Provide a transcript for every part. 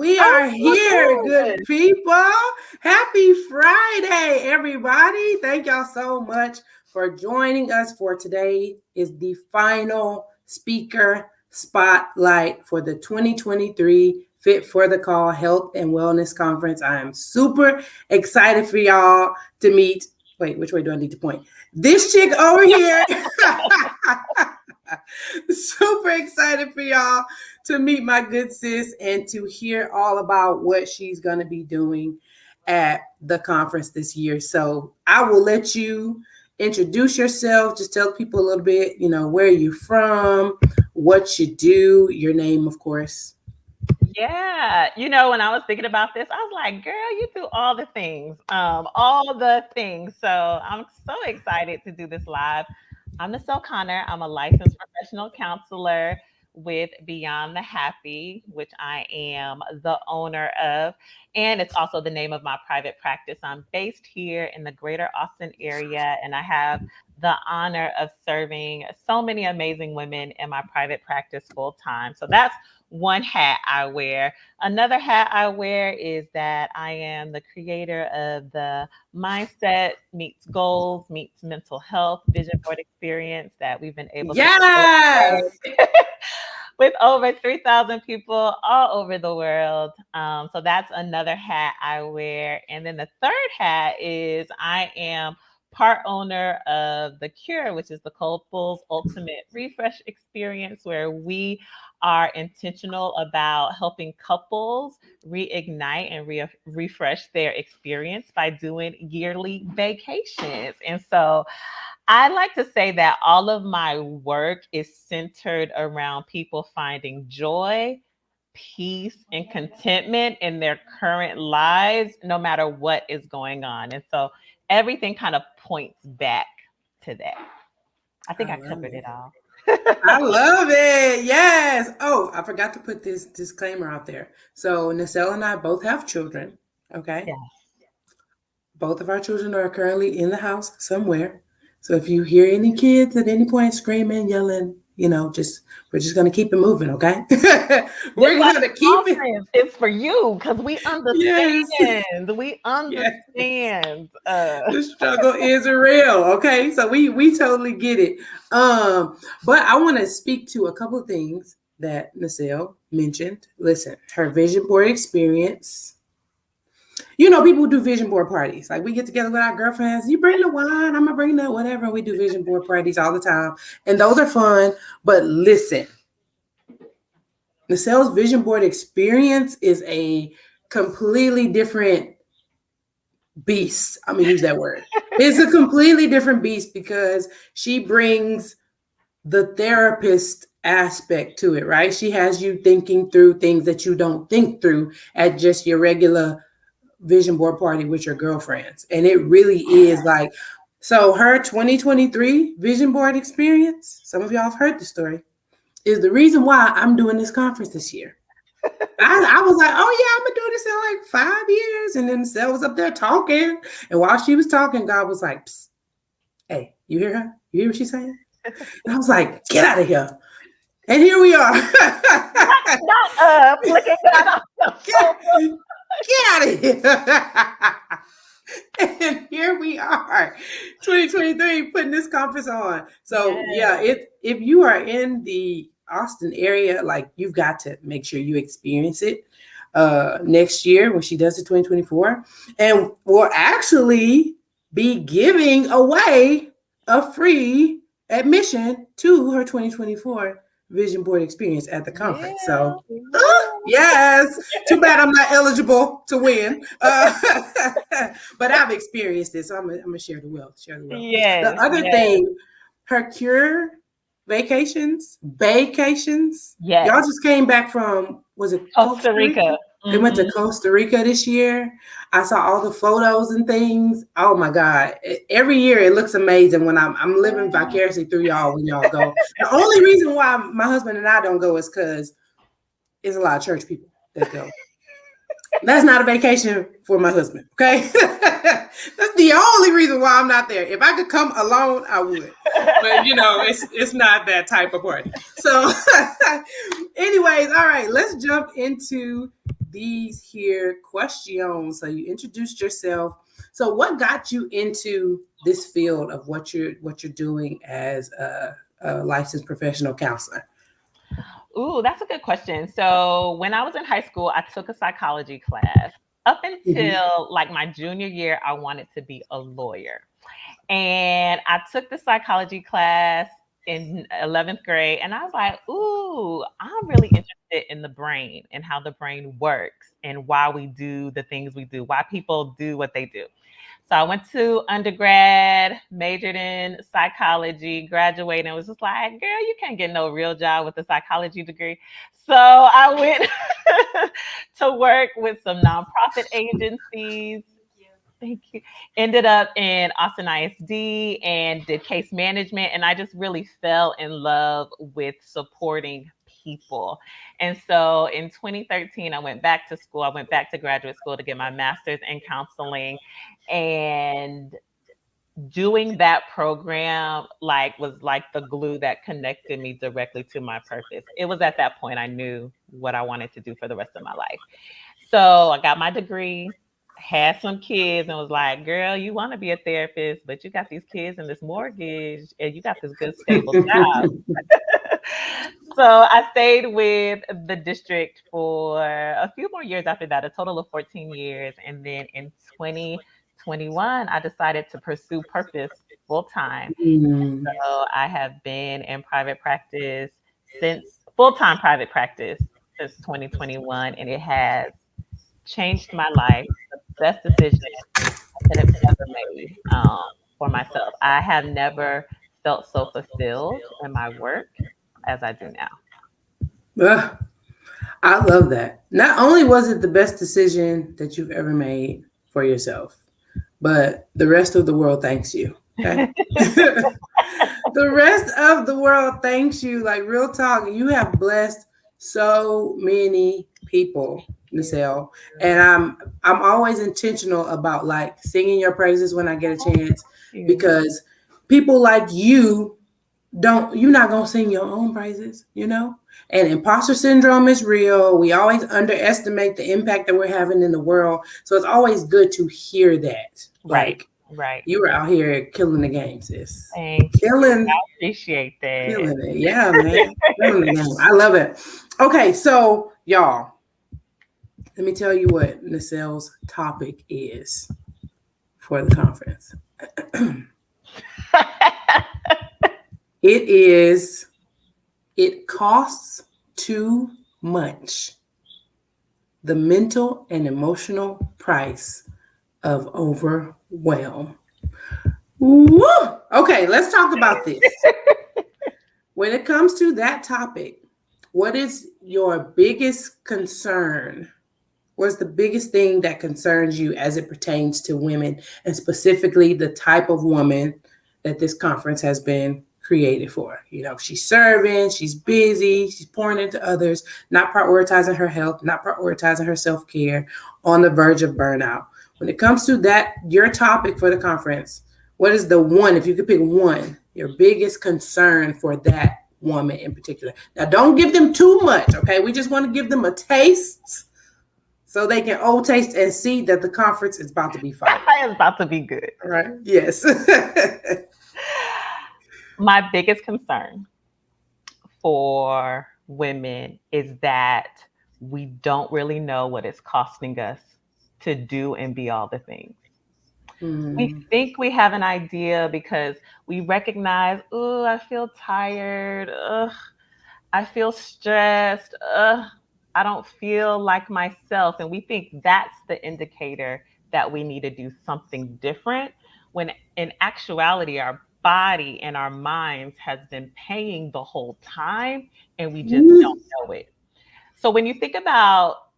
We are here, good people. Happy Friday, everybody. Thank y'all so much for joining us for today is the final speaker spotlight for the 2023 Fit for the Call Health and Wellness Conference. I am super excited for y'all to meet. Wait, which way do I need to point? This chick over here. Super excited for y'all to meet my good sis and to hear all about what she's going to be doing at the conference this year. So I will let you introduce yourself. Just tell people a little bit, where you're from, what you do, your name, of course. Yeah. When I was thinking about this, I was like, girl, you do all the things. All the things. So I'm so excited to do this live. I'm Neasel Conner. I'm a licensed professional counselor with Beyond the Happy, which I am the owner of. And it's also the name of my private practice. I'm based here in the greater Austin area, and I have the honor of serving so many amazing women in my private practice full time. So that's one hat I wear. Another hat I wear is that I am the creator of the Mindset Meets Goals Meets Mental Health Vision Board experience that we've been able to with over 3,000 people all over the world. So that's another hat I wear. And then the third hat is I am part owner of The Cure, which is the Cold Full's Ultimate Refresh Experience, where we are intentional about helping couples reignite and refresh their experience by doing yearly vacations. And so I like to say that all of my work is centered around people finding joy, peace, and contentment in their current lives, no matter what is going on. And so everything kind of points back to that. I think I covered it all. I love it. Yes. Oh, I forgot to put this disclaimer out there. So Neasel and I both have children. Okay. Yes. Both of our children are currently in the house somewhere. So if you hear any kids at any point screaming, yelling, we're just gonna keep it moving, okay? We're gonna keep it. It's for you because we understand. Yes. We understand. Yes. The struggle is real, okay? So we totally get it. But I want to speak to a couple of things that Neasel mentioned. Listen, her vision board experience. People do vision board parties. Like we get together with our girlfriends. You bring the wine, I'm gonna bring the whatever. We do vision board parties all the time, and those are fun. But listen, Neasel's vision board experience is a completely different beast. I'm gonna use that word. It's a completely different beast because she brings the therapist aspect to it, right? She has you thinking through things that you don't think through at just your regular vision board party with your girlfriends. And it really is like, so her 2023 vision board experience, some of y'all have heard the story, is the reason why I'm doing this conference this year. I was like, oh yeah, I'm gonna do this in like 5 years. And then Neasel was up there talking. And while she was talking, God was like, psst, hey, you hear her? You hear what she's saying? And I was like, get out of here. And here we are. Get out of here. And here we are, 2023, putting this conference on. So if you are in the Austin area, like you've got to make sure you experience it next year when she does the 2024. And we'll actually be giving away a free admission to her 2024 vision board experience at the conference. So yes, too bad I'm not eligible to win, but I've experienced this, so I'm gonna share the wealth. Yes, the other thing, her Cure vacations. Y'all just came back from, was it Costa Rica? They went to Costa Rica this year. I saw all the photos and things. Oh my God. Every year it looks amazing when I'm living vicariously through y'all when y'all go. The only reason why my husband and I don't go is because there's a lot of church people that go. That's not a vacation for my husband, okay? That's the only reason why I'm not there. If I could come alone, I would. But, it's not that type of party. So anyways, all right, let's jump into these here questions. So you introduced yourself. So what got you into this field of what you're doing as a licensed professional counselor? Ooh, that's a good question. So, when I was in high school, I took a psychology class. Up Mhm. until like my junior year, I wanted to be a lawyer. And I took the psychology class in 11th grade, and I was like, ooh, I'm really interested in the brain and how the brain works and why we do the things we do, why people do what they do. So I went to undergrad, majored in psychology, graduated, and was just like, girl, you can't get no real job with a psychology degree. So I went to work with some nonprofit agencies. Thank you. Ended up in Austin ISD and did case management. And I just really fell in love with supporting people. And so in 2013, I went back to school. I went back to graduate school to get my master's in counseling. And doing that program was like the glue that connected me directly to my purpose. It was at that point I knew what I wanted to do for the rest of my life. So I got my degree, had some kids, and was like, girl, you want to be a therapist, but you got these kids and this mortgage, and you got this good, stable job. So I stayed with the district for a few more years after that, a total of 14 years. And then in 2021, I decided to pursue purpose full time. Mm. So I have been in private practice since full time private practice since 2021, and it has changed my life. The best decision I could have ever made for myself. I have never felt so fulfilled in my work as I do now. Ugh, I love that. Not only was it the best decision that you've ever made for yourself, but the rest of the world thanks you. Okay. The rest of the world thanks you. Like real talk, you have blessed so many people, Nicole. And I'm always intentional about like singing your praises when I get a chance You. because people like you don't you're not gonna sing your own praises, you know? And imposter syndrome is real. We always underestimate the impact that we're having in the world. So it's always good to hear that. Right, Like right. you were out here killing the game, sis. Thank you. I Killing, appreciate that. killing it. Yeah, man. Killing the game. I love it. Okay, so y'all, let me tell you what Nacel's topic is for the conference. It is it costs too much. The mental and emotional price of overwhelm. Woo! Okay, let's talk about this. When it comes to that topic, what is your biggest concern? What's the biggest thing that concerns you as it pertains to women and specifically the type of woman that this conference has been created for? You know, she's serving, she's busy, she's pouring into others, not prioritizing her health, not prioritizing her self care, on the verge of burnout. When it comes to that, your topic for the conference, what is the one, if you could pick one, your biggest concern for that woman in particular? Now, don't give them too much, okay? We just want to give them a taste so they can old taste and see that the conference is about to be fire. It's about to be good. All right. Yes. My biggest concern for women is that we don't really know what it's costing us to do and be all the things. We Mm. think we have an idea because we recognize, oh, I feel tired. Ugh, I feel stressed. Ugh, I don't feel like myself. And we think that's the indicator that we need to do something different. When in actuality, our body and our minds has been paying the whole time and we just don't Mm. know it. So when you think about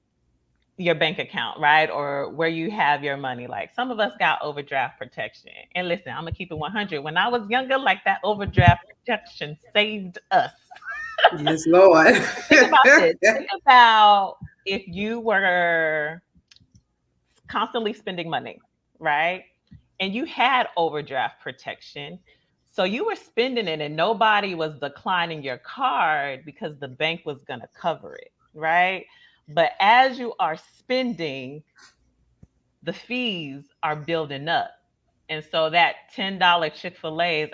your bank account, right? Or where you have your money. Like some of us got overdraft protection. And listen, I'm gonna keep it 100. When I was younger, like that overdraft protection saved us. Yes, Lord. Think about this. Think about if you were constantly spending money, right? And you had overdraft protection. So you were spending it and nobody was declining your card because the bank was going to cover it, right? But as you are spending, the fees are building up. And so that $10 Chick-fil-A is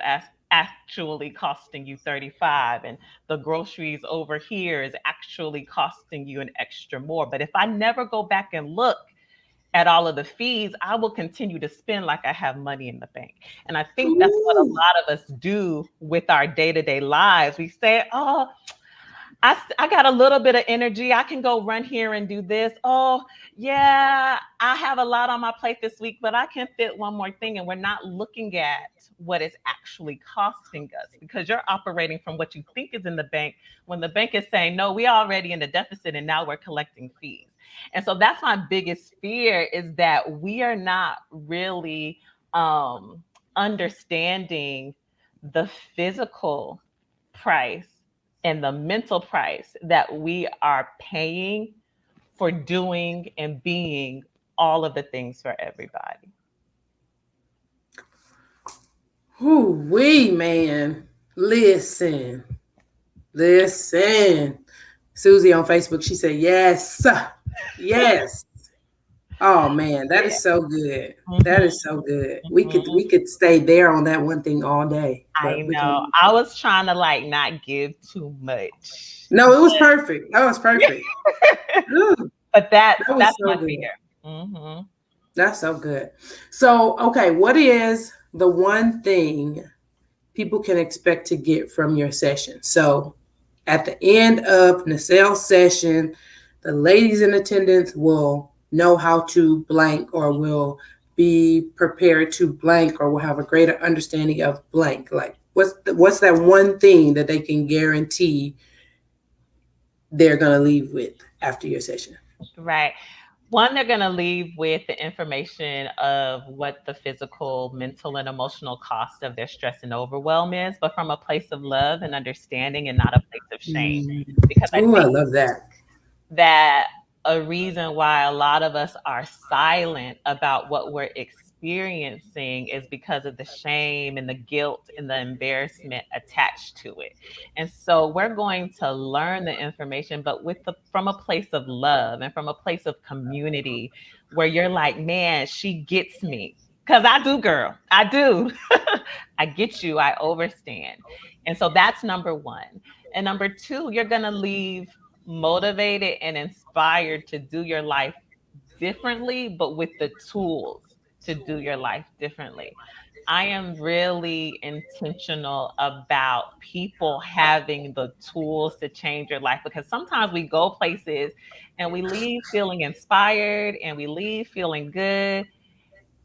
actually costing you 35, and the groceries over here is actually costing you an extra more. But if I never go back and look at all of the fees, I will continue to spend like I have money in the bank. And I think that's what a Ooh. lot of us do with our day-to-day lives. We say, "Oh, I got a little bit of energy. I can go run here and do this. Oh, yeah, I have a lot on my plate this week, but I can fit one more thing." And we're not looking at what it's actually costing us, because you're operating from what you think is in the bank when the bank is saying, no, we're already in the deficit and now we're collecting fees. And so that's my biggest fear, is that we are not really understanding the physical price and the mental price that we are paying for doing and being all of the things for everybody. Ooh, wee, man. Listen, listen. Susie on Facebook, she said, yes, yes. Oh man, that Yeah. is so good. That Mhm, is so good. mhm. We could stay there on that one thing all day, I but we're know. gonna. I was trying to like not give too much. No, it was perfect. That was perfect. Ooh, But that's that was that's so my good. fear. Mhm. That's so good. So, okay, what is the one thing people can expect to get from your session? So, at the end of Nasel's session, the ladies in attendance will know how to blank, or will be prepared to blank, or will have a greater understanding of blank. Like, what's that one thing that they can guarantee they're going to leave with after your session? Right. One, they're going to leave with the information of what the physical, mental, and emotional cost of their stress and overwhelm is, but from a place of love and understanding, and not a place of shame. Mm. Because I Oh, I think love that. that a reason why a lot of us are silent about what we're experiencing is because of the shame and the guilt and the embarrassment attached to it. And so we're going to learn the information, but from a place of love and from a place of community, where you're like, man, she gets me. Cause I do, girl. I do. I get you. I overstand. And so that's number one. And number two, you're going to leave motivated and inspired to do your life differently, but with the tools to do your life differently. I am really intentional about people having the tools to change your life, because sometimes we go places and we leave feeling inspired and we leave feeling good,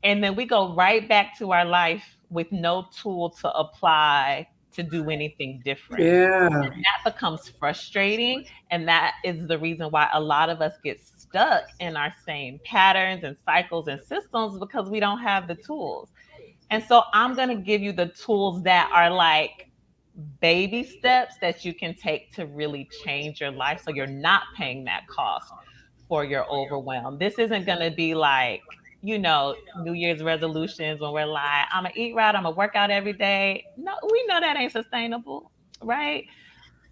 and then we go right back to our life with no tool to apply to do anything different. Yeah. That becomes frustrating. And that is the reason why a lot of us get stuck in our same patterns and cycles and systems, because we don't have the tools. And so I'm going to give you the tools that are like baby steps that you can take to really change your life, so you're not paying that cost for your overwhelm. This isn't going to be like, New Year's resolutions when we're like, I'm going to eat right, I'm going to work out every day. No, we know that ain't sustainable, right?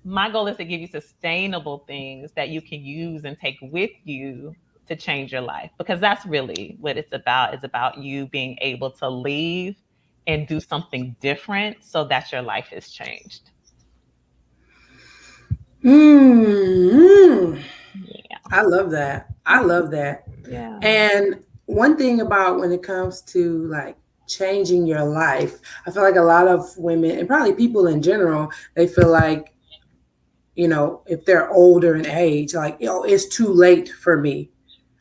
My goal is to give you sustainable things that you can use and take with you to change your life, because that's really what it's about. It's about you being able to leave and do something different so that your life is changed. Mm. Yeah. I love that. I love that. Yeah. And one thing about when it comes to like changing your life, I feel like a lot of women, and probably people in general, they feel like, if they're older in age, like, it's too late for me.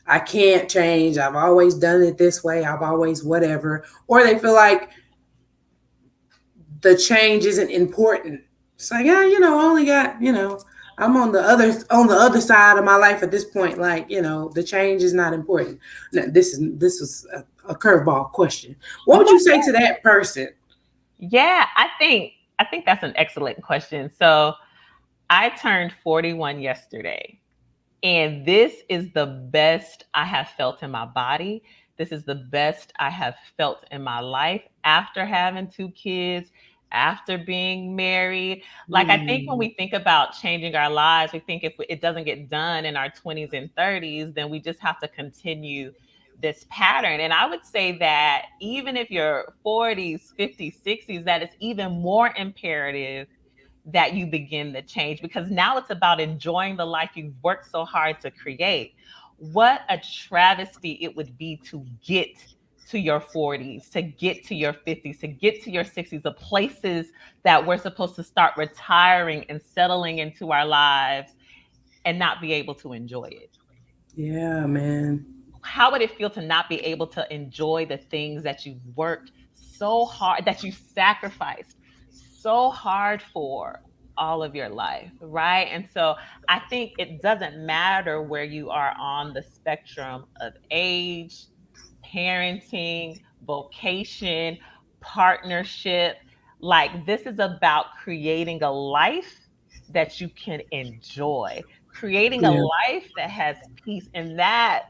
I can't change. I've always done it this way. I've always whatever. Or they feel like the change isn't important. It's like, yeah, I only got, I'm on the other side of my life at this point. Like, the change is not important. Now, this is a curveball question. What would Okay. you say to that person? Yeah, I think that's an excellent question. So I turned 41 yesterday. And this is the best I have felt in my body. This is the best I have felt in my life after having two kids, after being married. Like, I think when Mm. we think about changing our lives, we think if it doesn't get done in our 20s and 30s, then we just have to continue this pattern. And I would say that even if you're 40s, 50s, 60s, that it's even more imperative that you begin the change, because now it's about enjoying the life you've worked so hard to create. What a travesty it would be to get to your 40s, to get to your 50s, to get to your 60s, the places that we're supposed to start retiring and settling into our lives, and not be able to enjoy it. Yeah, man. How would it feel to not be able to enjoy the things that you've worked so hard, that you sacrificed so hard for all of your life, right? And so I think it doesn't matter where you are on the spectrum of age, parenting, vocation, partnership. Like, this is about creating a life that you can enjoy, creating a Yeah. life that has peace, and that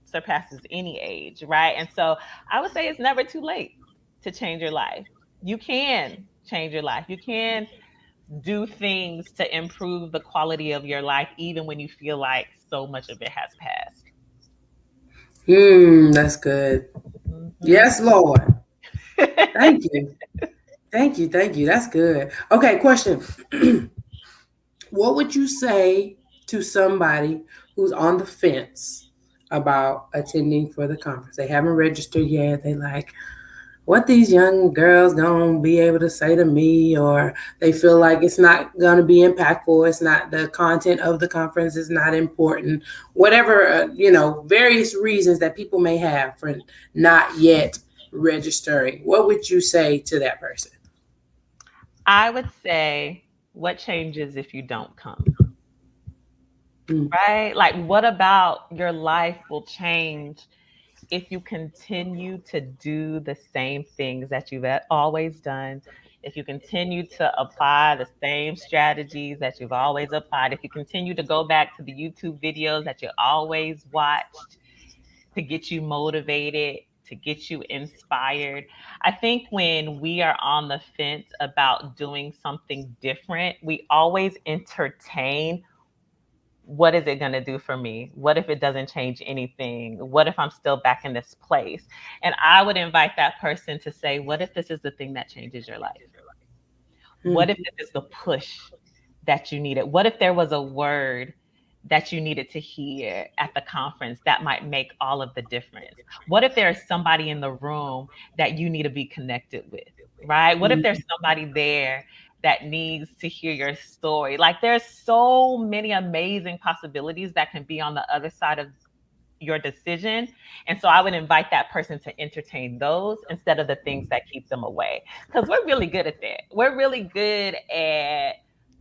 surpasses any age, right? And so I would say it's never too late to change your life. You can change your life. You can do things to improve the quality of your life, even when you feel like so much of it has passed. That's good. Mhm. Yes, Lord. Thank you. Thank you. Thank you. That's good. Okay, question. What would you say to somebody who's on the fence about attending for the conference? They haven't registered yet. They like, what these young girls gonna be able to say to me, or they feel like it's not gonna be impactful. It's not, the content of the conference is not important. Whatever, various reasons that people may have for not yet registering. What would you say to that person? I would say, what changes if you don't come? Mm, Right? Like, what about your life will change if you continue to do the same things that you've always done, if you continue to apply the same strategies that you've always applied, if you continue to go back to the YouTube videos that you always watched to get you motivated, to get you inspired. I think when we are on the fence about doing something different, we always entertain, what is it going to do for me? What if it doesn't change anything? What if I'm still back in this place? And I would invite that person to say, what if this is the thing that changes your life? What mm, if this is the push that you needed? What if there was a word that you needed to hear at the conference that might make all of the difference? What if there's somebody in the room that you need to be connected with, right? What if there's mm, somebody there that needs to hear your story? Like, there's so many amazing possibilities that can be on the other side of your decision. And so I would invite that person to entertain those instead of the things that keep them away. Because we're really good at that. We're really good at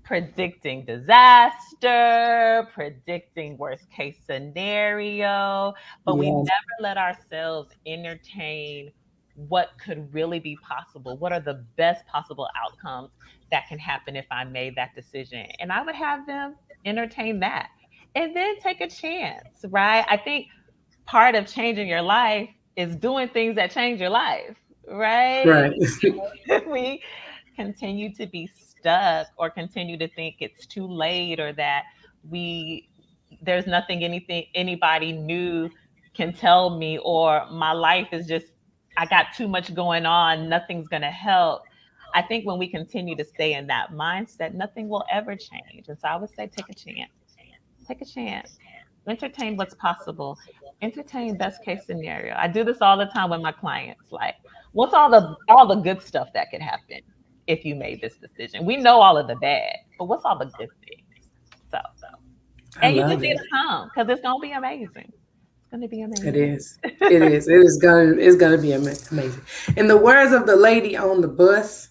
predicting disaster, predicting worst case scenario, but we yeah. never let ourselves entertain what could really be possible. What are the best possible outcomes that can happen if I made that decision? And I would have them entertain that and then take a chance, right? I think part of changing your life is doing things that change your life, right? Right. We continue to be stuck or continue to think it's too late, or that we there's nothing anything anybody new can tell me, or my life is just, I got too much going on, nothing's going to help. I think when we continue to stay in that mindset, nothing will ever change. And so I would say, take a chance. Take a chance. Entertain what's possible. Entertain best case scenario. I do this all the time with my clients. Like, what's all the good stuff that could happen if you made this decision? We know all of the bad, but what's all the good things? So, I and you just love need it. to come, because it's gonna be amazing. It's gonna be It amazing. is. It is. It's gonna be amazing. In the words of the lady on the bus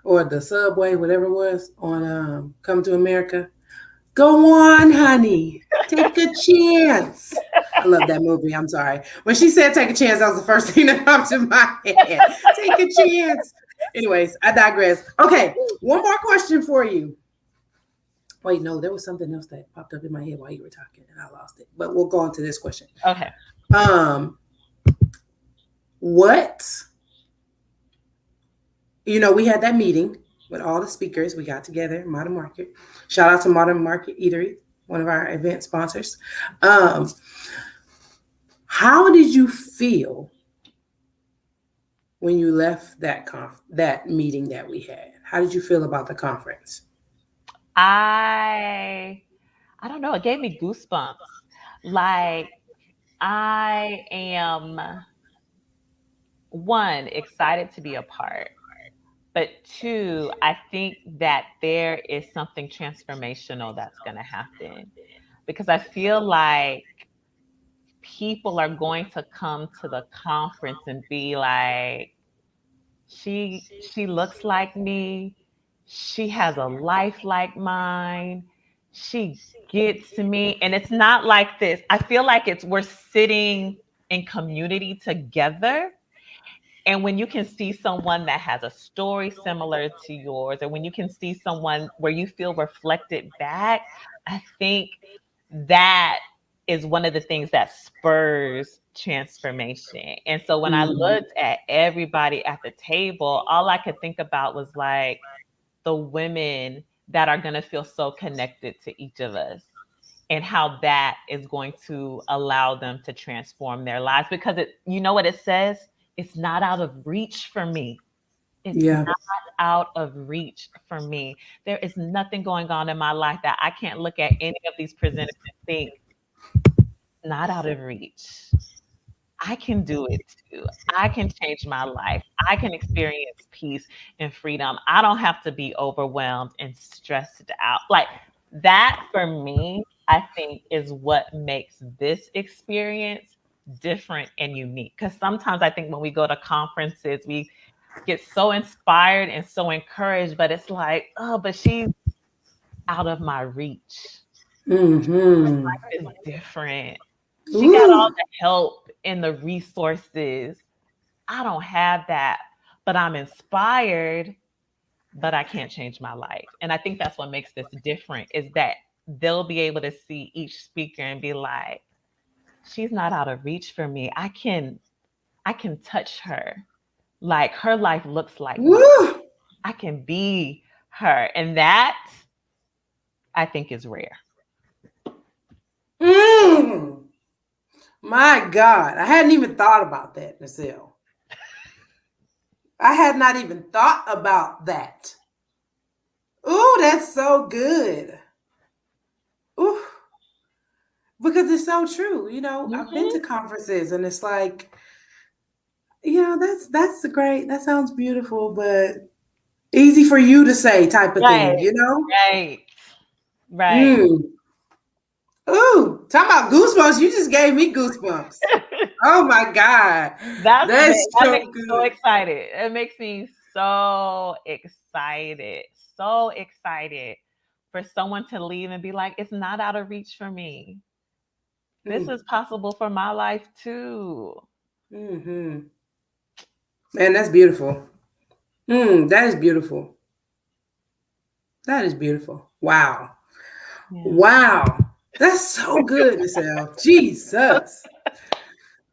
or the subway, whatever it was on Come to America, go on, honey, take a chance. I love that movie. I'm sorry. When she said take a chance, that was the first thing that popped in my head. Take a chance. Anyways, I digress. Okay, one more question for you. Wait, no, there was something else that popped up in my head while you were talking, and I lost it. But we'll go on to this question. Okay. Um, what We had that meeting with all the speakers. We got together, Modern Market. Shout out to Modern Market Eatery, one of our event sponsors. Um, how did you feel when you left that meeting that we had? How did you feel about the conference? I I don't know, it gave me goosebumps. Like I am one excited to be a part, but two, I think that there is something transformational that's going to happen because I feel like people are going to come to the conference and be like, she looks like me, she has a life like mine, she gets me. And it's not like this. I feel like it's we're sitting in community together, and when you can see someone that has a story similar to yours, or when you can see someone where you feel reflected back, I think that is one of the things that spurs transformation. And so when I Mm, looked at everybody at the table, all I could think about was like the women that are going to feel so connected to each of us, and how that is going to allow them to transform their lives, because it, you know what it says, it's not out of reach for me. It's yeah. not out of reach for me. There is nothing going on in my life that I can't look at any of these presenters and think, not out of reach. I can do it too. I can change my life. I can experience peace and freedom. I don't have to be overwhelmed and stressed out. Like that for me, I think is what makes this experience different and unique. Because sometimes I think when we go to conferences, we get so inspired and so encouraged, but it's like, oh, but she's out of my reach. Mm-hmm. Is different. She got Ooh. all the help and the resources. I don't have that, but I'm inspired, but I can't change my life. And I think that's what makes this different is that they'll be able to see each speaker and be like, she's not out of reach for me. I can touch her. Like her life looks like mine. Woo. I can be her. And that I think is rare. Mm. My God, I hadn't even thought about that, Nicole. I had not even thought about that. Ooh, that's so good. Ooh, because it's so true. I've been to Hmm. conferences and it's like, that's great. That sounds beautiful, but easy for you to say type of thing, Right, you know? right, right. Mm. Ooh, talk about goosebumps. You just gave me goosebumps. Oh my God. That's That so makes me so good. excited. It makes me so excited. So excited for someone to leave and be like, it's not out of reach for me. This Mm. is possible for my life too. Hmm. Man, that's beautiful. That is beautiful. That is beautiful. Wow. Yeah. Wow. That's so good, Nicole. Jesus.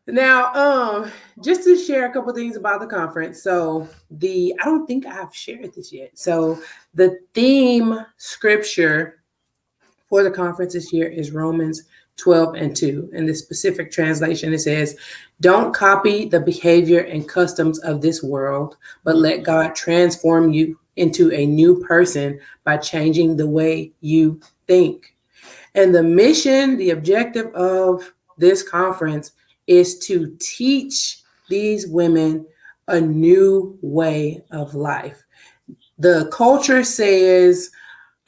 Now, just to share a couple things about the conference. So I don't think I've shared this yet. So the theme scripture for the conference this year is Romans 12:2. In the specific translation, it says, don't copy the behavior and customs of this world, but let God transform you into a new person by changing the way you think. And the mission, the objective of this conference is to teach these women a new way of life. The culture says,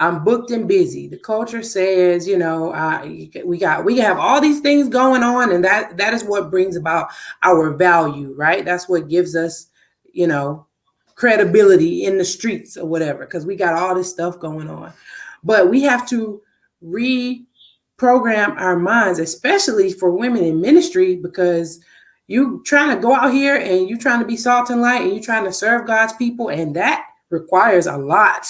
I'm booked and busy. The culture says, we can have all these things going on, and that is what brings about our value, right? That's what gives us, you know, credibility in the streets or whatever, because we got all this stuff going on. But we have to reprogram our minds, especially for women in ministry, because you trying to go out here and you trying to be salt and light and you trying to serve God's people, and that requires a lot,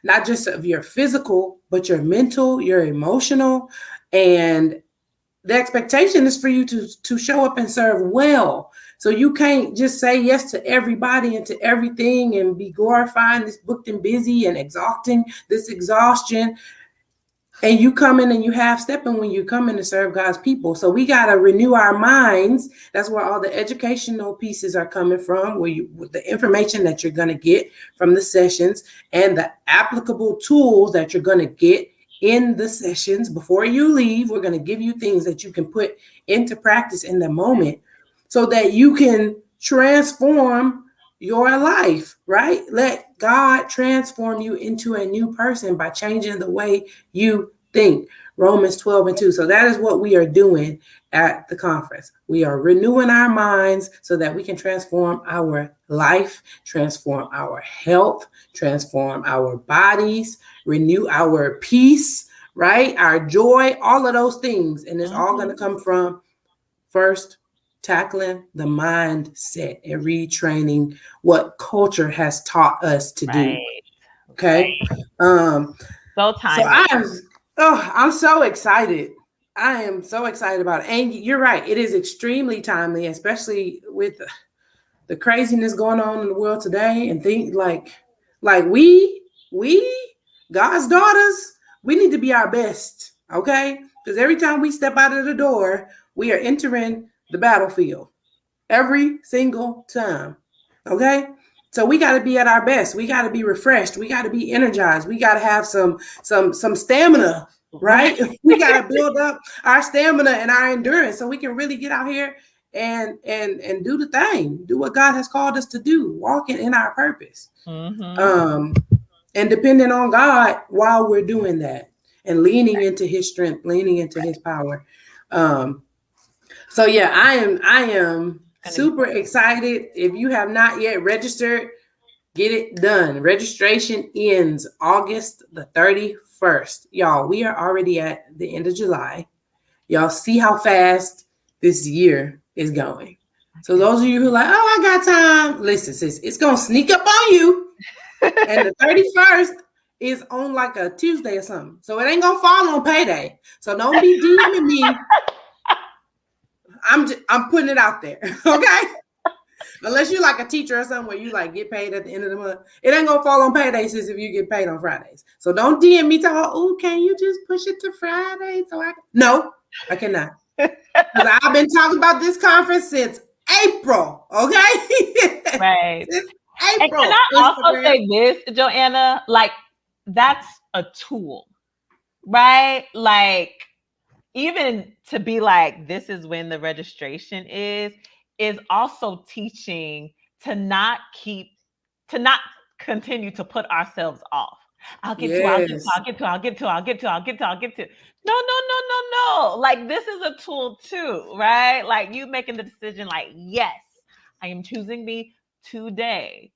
not just of your physical, but your mental, your emotional, and the expectation is for you to show up and serve well. So you can't just say yes to everybody and to everything and be glorifying this booked and busy and exalting this exhaustion, and you come in and you half stepping when you come in to serve God's people. So we got to renew our minds. That's where all the educational pieces are coming from, where you, with the information that you're going to get from the sessions and the applicable tools that you're going to get in the sessions. Before you leave, we're going to give you things that you can put into practice in the moment so that you can transform your life, right? Let God transform you into a new person by changing the way you think. Romans 12:2. So that is what we are doing at the conference. We are renewing our minds so that we can transform our life, transform our health, transform our bodies, renew our peace, right? Our joy, all of those things. And it's all going to come from first tackling the mindset and retraining what culture has taught us to do. Right. Okay. So So timely. I'm so excited. I am so excited about it. And you're right, it is extremely timely, especially with the craziness going on in the world today, and think like we God's daughters, we need to be our best, okay? Because every time we step out of the door, we are entering the battlefield every single time. Okay? So we got to be at our best. We got to be refreshed. We got to be energized. We got to have some stamina, right? We got to build up our stamina and our endurance so we can really get out here and do the thing, do what God has called us to do, walking in our purpose. And depending on God while we're doing that and leaning into his strength, leaning into his power. So yeah, I am super excited. If you have not yet registered, get it done. Registration ends August the 31st. Y'all, we are already at the end of July. Y'all see how fast this year is going. So those of you who are like, oh, I got time, listen, sis, it's gonna sneak up on you. And the 31st is on like a Tuesday or something. So it ain't gonna fall on payday. So don't be DMing me. I'm putting it out there, okay? Unless you like a teacher or something where you like get paid at the end of the month, it ain't gonna fall on payday, sis, if you get paid on Fridays. So don't DM me talking, oh, can you just push it to Friday? No, I cannot. Because I've been talking about this conference since April, okay? Right. Since And April. can I also Instagram. say this, Joanna? Like, that's a tool, right? Like, even to be like, this is when the registration is also teaching to not continue to put ourselves off. I'll get to, I'll get to, Yes. I'll get to, I'll get to, I'll get to, I'll get to, I'll get to. No, no, no, no, no. Like, this is a tool too, right? Like, you making the decision, like, yes, I am choosing me today.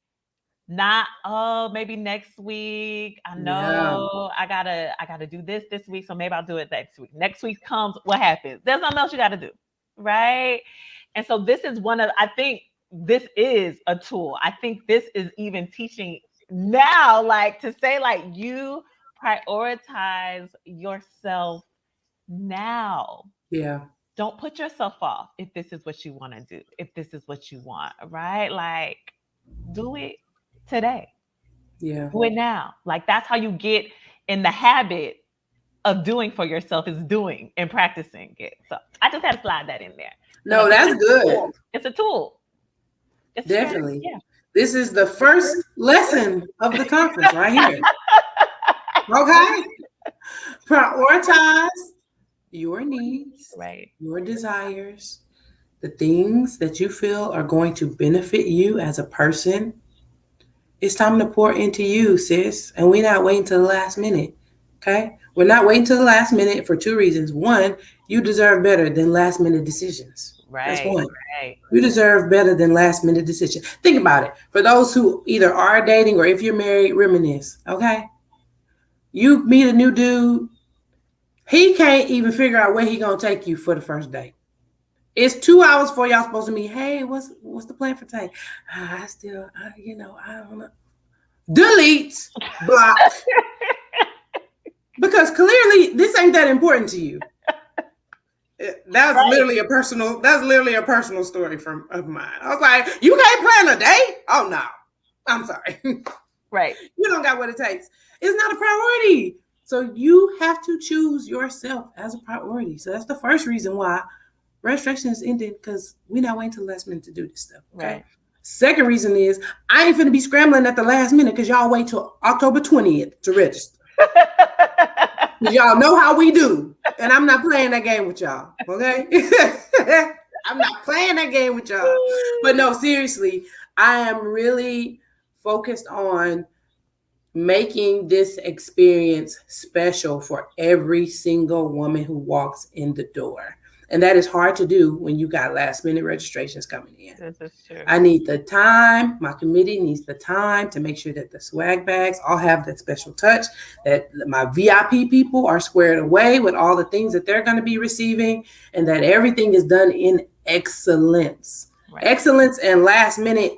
Not, oh, maybe next week. I Yeah. know I gotta do this week, so maybe I'll do it next week. Next week comes, what happens? There's nothing else you gotta do, right? And so this is one of, I think this is a tool. I think this is even teaching now, like, to say, like, you prioritize yourself now. Yeah. Don't put yourself off if this is what you want to do, if this is what you want, right? Like, do it today. Yeah. Do it now. Like, that's how you get in the habit of doing for yourself, is doing and practicing it. So I just had to slide that in there. Because No, again, that's it's a good. tool. It's a tool. It's a strategy. Definitely. Yeah. This is the first lesson of the conference right here. Okay. Prioritize your needs, Right. your desires, the things that you feel are going to benefit you as a person. It's time to pour into you, sis. And we're not waiting till the last minute. Okay? We're not waiting till the last minute for two reasons. One, you deserve better than last minute decisions. That's Right. one. Right. You deserve better than last minute decisions. Think about it. For those who either are dating or if you're married, reminisce. Okay? You meet a new dude, he can't even figure out where he gonna take you for the first date. It's 2 hours before y'all supposed to meet. Hey, what's the plan for today? I don't know. Delete, block, because clearly this ain't that important to you. That's Right. literally a personal. That's literally a personal story from of mine. I was like, you can't plan a date? Oh no, I'm sorry. Right. You don't got what it takes. It's not a priority. So you have to choose yourself as a priority. So that's the first reason why registration is ended because we not waiting till the last minute to do this stuff. Okay. Right. Second reason is I ain't finna be scrambling at the last minute because y'all wait till October 20th to register. Y'all know how we do. And I'm not playing that game with y'all. Okay. I'm not playing that game with y'all. But no, seriously, I am really focused on making this experience special for every single woman who walks in the door. And that is hard to do when you got last minute registrations coming in. This is true. I need the time. My committee needs the time to make sure that the swag bags all have that special touch, that my VIP people are squared away with all the things that they're going to be receiving, and that everything is done in excellence. Right. Excellence and last minute,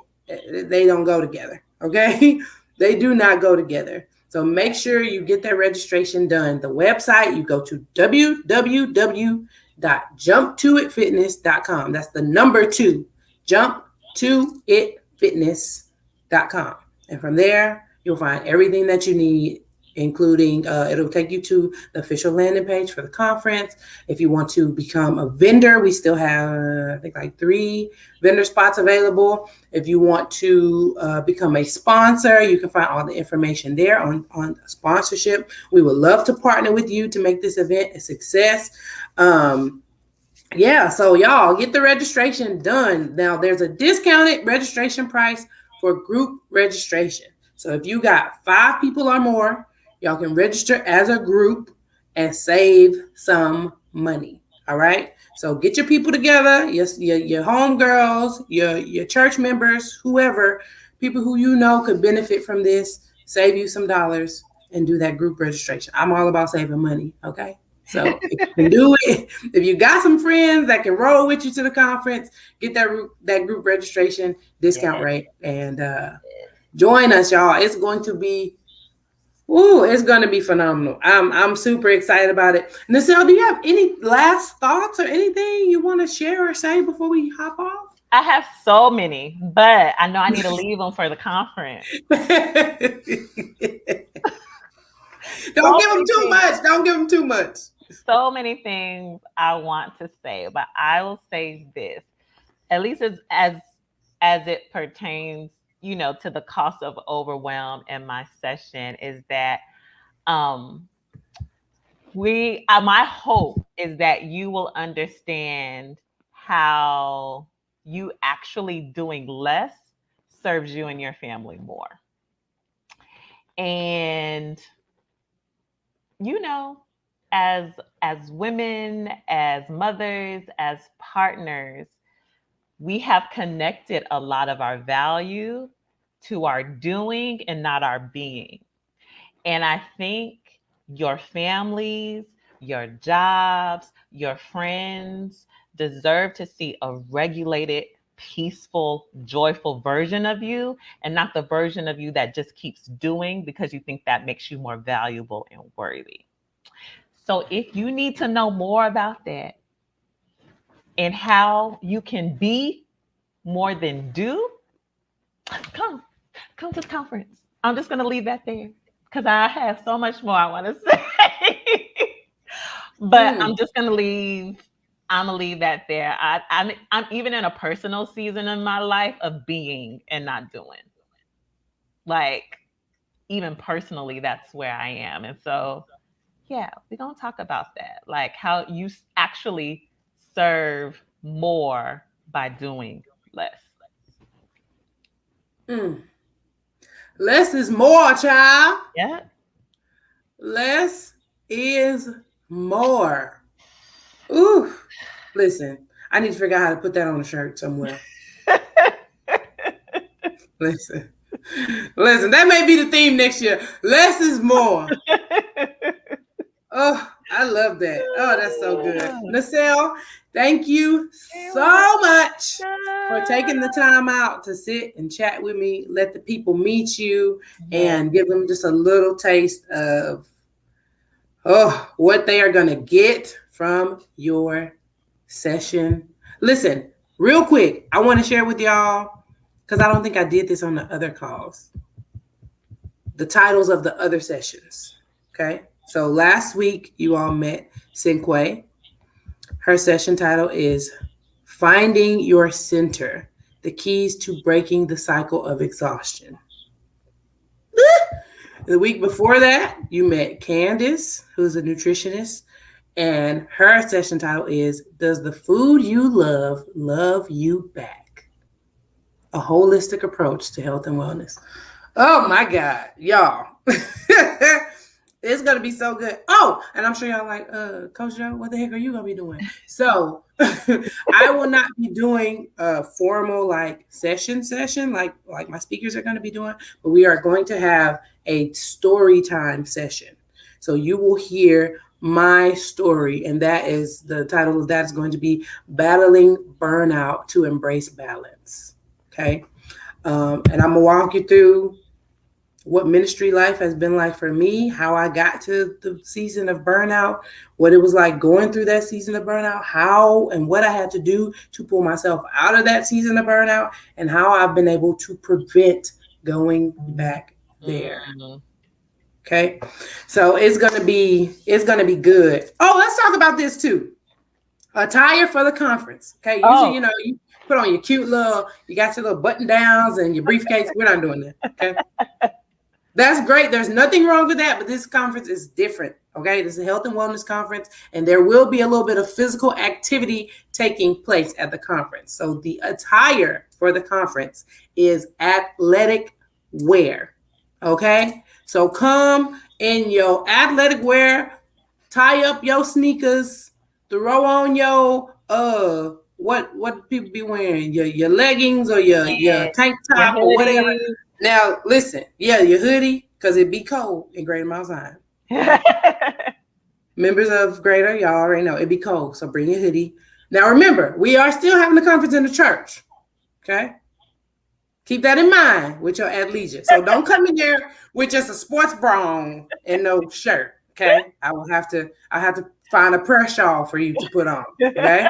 they don't go together. Okay. They do not go together. So make sure you get that registration done. The website, you go to www.jumptoitfitness.com. That's the number 2, jumptoitfitness.com. And from there, you'll find everything that you need, including it'll take you to the official landing page for the conference. If you want to become a vendor, we still have, I think, like 3 vendor spots available. If you want to become a sponsor, you can find all the information there on sponsorship. We would love to partner with you to make this event a success. Yeah, so y'all get the registration done. Now, there's a discounted registration price for group registration. So if you got 5 people or more, y'all can register as a group and save some money. All right. So get your people together, your homegirls, your church members, whoever, people who you know could benefit from this, save you some dollars and do that group registration. I'm all about saving money. Okay. So if you can do it, if you got some friends that can roll with you to the conference, get that group registration discount Yes. rate and join us, y'all. It's going to be, ooh, it's going to be phenomenal. I'm super excited about it. Neasel, do you have any last thoughts or anything you want to share or say before we hop off? I have so many, but I know I need to leave them for the conference. Don't So give them many too things. much. Don't give them too much. So many things I want to say, but I will say this. At least as it pertains, to the cost of overwhelm in my session is that um my hope is that you will understand how you actually doing less serves you and your family more. And you know, as women, as mothers, as partners, we have connected a lot of our value to our doing and not our being. And I think your families, your jobs, your friends deserve to see a regulated, peaceful, joyful version of you and not the version of you that just keeps doing because you think that makes you more valuable and worthy. So if you need to know more about that and how you can be more than do, come come to the conference. I'm just going to leave that there because I have so much more I want to say. But Mm. I'm gonna leave that there. I'm even in a personal season in my life of being and not doing. Like even personally, that's where I am. And so yeah, we're gonna talk about that. Like how you actually serve more by doing less. Mm. Less is more, child. Yeah. Less is more. Ooh, listen, I need to figure out how to put that on a shirt somewhere. Listen, listen, that may be the theme next year. Less is more. Oh, I love that. Oh, that's so good. Neasel, thank you You're so much for taking the welcome. time out to sit and chat with me, let the people meet you, Yes. and give them just a little taste of what they are going to get from your session. Listen, real quick, I want to share with y'all, because I don't think I did this on the other calls, the titles of the other sessions. Okay. So last week, you all met Cinque. Her session title is Finding Your Center, the Keys to Breaking the Cycle of Exhaustion. The week before that, you met Candace, who's a nutritionist, and her session title is Does the Food You Love You Back? A holistic approach to health and wellness. Oh my God, y'all. It's gonna be so good. Oh, and I'm sure y'all like, Coach Joe, what the heck are you gonna be doing? So I will not be doing a formal like session like my speakers are gonna be doing, but we are going to have a story time session. So you will hear my story, and that is the title of that is going to be Battling Burnout to Embrace Balance. Okay. And I'm gonna walk you through what ministry life has been like for me, how I got to the season of burnout, what it was like going through that season of burnout, how and what I had to do to pull myself out of that season of burnout, and how I've been able to prevent going back there. Okay. So it's gonna be good. Oh, let's talk about this too. Attire for the conference. Okay. Usually, you put on your cute little, you got your little button downs and your briefcase. We're not doing that. Okay. That's great. There's nothing wrong with that, but this conference is different. Okay. This is a health and wellness conference, and there will be a little bit of physical activity taking place at the conference. So the attire for the conference is athletic wear. Okay. So come in your athletic wear, tie up your sneakers, throw on your what people be wearing, your leggings or your tank top or whatever. Now listen, yeah, your hoodie, because it be cold in Greater Mount Zion. Members of Greater, y'all already know it be cold, so bring your hoodie. Now remember, we are still having the conference in the church. Okay. Keep that in mind with your athleisure. So don't come in there with just a sports bra and no shirt. Okay. I have to find a press shawl for you to put on. Okay.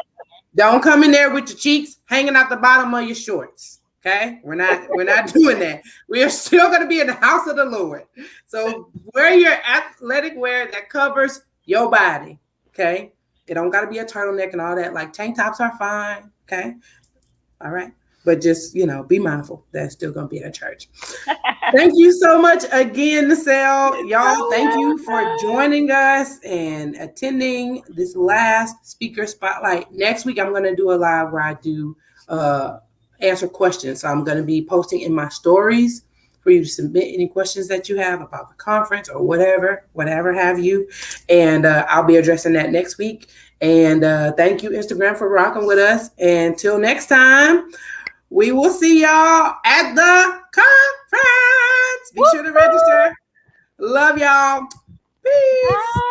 Don't come in there with your cheeks hanging out the bottom of your shorts. Okay. We're not doing that. We are still going to be in the house of the Lord. So wear your athletic wear that covers your body. Okay. It don't got to be a turtleneck and all that. Like tank tops are fine. Okay. All right. But just, be mindful. That's still going to be at a church. Thank you so much again, Neasel. Y'all, thank you for joining us and attending this last speaker spotlight. Next week, I'm going to do a live where I do answer questions. So I'm going to be posting in my stories for you to submit any questions that you have about the conference or whatever have you. And I'll be addressing that next week. And thank you, Instagram, for rocking with us. And until next time, we will see y'all at the conference. Be sure to register. Love y'all. Peace. Bye.